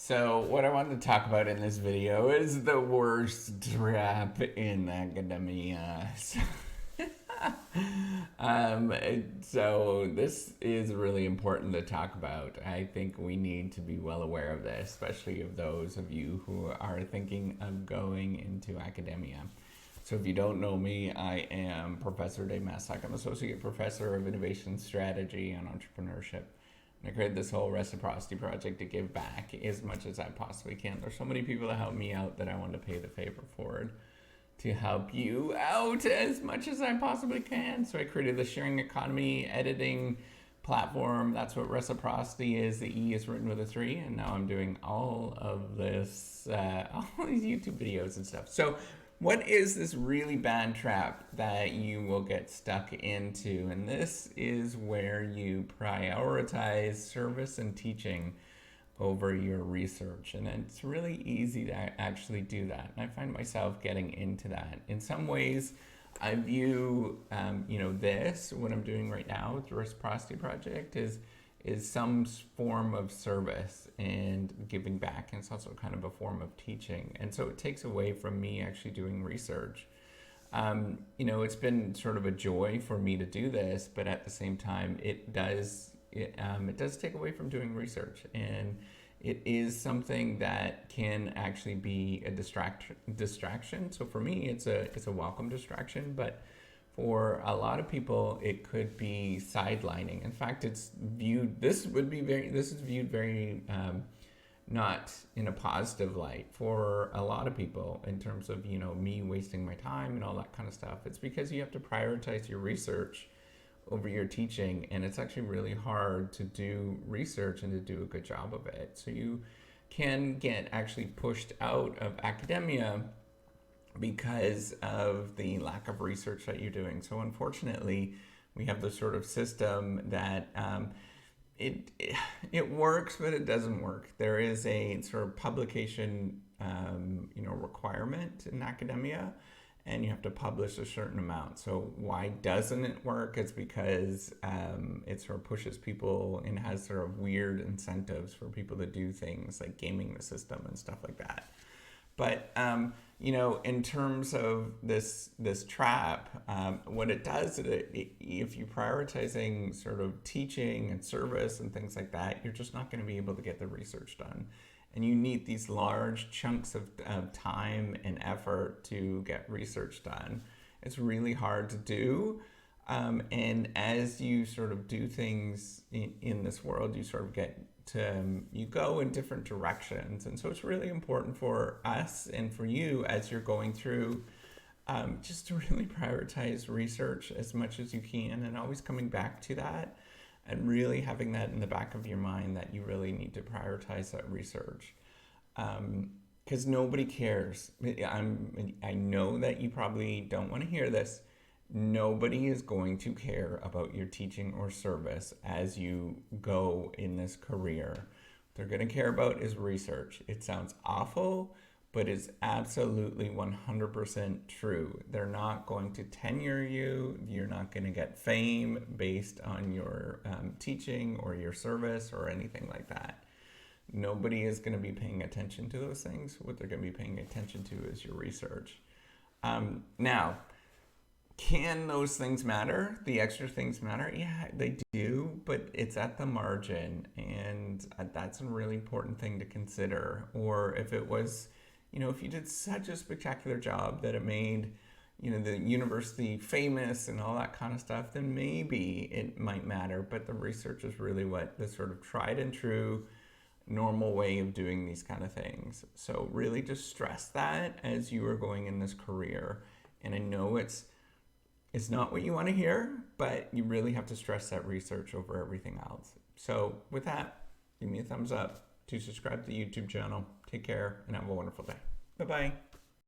So what I wanted to talk about in this video is the worst trap in academia. So this is really important to talk about. I think we need to be well aware of this, especially of those of you who are thinking of going into academia. So if you don't know me, I am Professor Maslach. I'm Associate Professor of Innovation Strategy and Entrepreneurship. And I created this whole reciprocity project to give back as much as I possibly can. There's so many people that help me out that I want to pay the favor forward to help you out as much as I possibly can. So I created the sharing economy editing platform. That's what reciprocity is. The E is written with a 3, and now I'm doing all of this, all these YouTube videos and stuff. So what is this really bad trap that you will get stuck into? And this is where you prioritize service and teaching over your research. And it's really easy to actually do that. And I find myself getting into that. In some ways, I view, this, what I'm doing right now with the Reciprocity Project is some form of service and giving back, and it's also kind of a form of teaching. And so it takes away from me actually doing research. It's been sort of a joy for me to do this, but at the same time, it does take away from doing research, and it is something that can actually be a distraction. So for me, it's a welcome distraction, but for a lot of people, it could be sidelining. In fact, this is viewed very not in a positive light for a lot of people in terms of, me wasting my time and all that kind of stuff. It's because you have to prioritize your research over your teaching, and it's actually really hard to do research and to do a good job of it. So you can get actually pushed out of academia because of the lack of research that you're doing. So unfortunately, we have this sort of system that it works, but it doesn't work. There is a sort of publication requirement in academia, and you have to publish a certain amount. So why doesn't it work? It's because it sort of pushes people and has sort of weird incentives for people to do things like gaming the system and stuff like that. But in terms of this trap, what it does, if you're prioritizing sort of teaching and service and things like that, you're just not going to be able to get the research done. And you need these large chunks of time and effort to get research done. It's really hard to do. And as you sort of do things in this world, you sort of you go in different directions. And so it's really important for us and for you as you're going through just to really prioritize research as much as you can, and always coming back to that and really having that in the back of your mind that you really need to prioritize that research. Because nobody cares. I know that you probably don't want to hear this. Nobody is going to care about your teaching or service as you go in this career. What they're going to care about is research. It sounds awful, but it's absolutely 100% true. They're not going to tenure you. You're not going to get fame based on your teaching or your service or anything like that. Nobody is going to be paying attention to those things. What they're going to be paying attention to is your research. Now, can those things matter? The extra things matter? Yeah, they do, but it's at the margin, and that's a really important thing to consider. Or if it was, if you did such a spectacular job that it made, the university famous and all that kind of stuff, then maybe it might matter. But the research is really what the sort of tried and true normal way of doing these kind of things. So really just stress that as you are going in this career. And I know it's not what you want to hear, but you really have to stress that research over everything else. So with that, give me a thumbs up to subscribe to the YouTube channel. Take care and have a wonderful day. Bye-bye.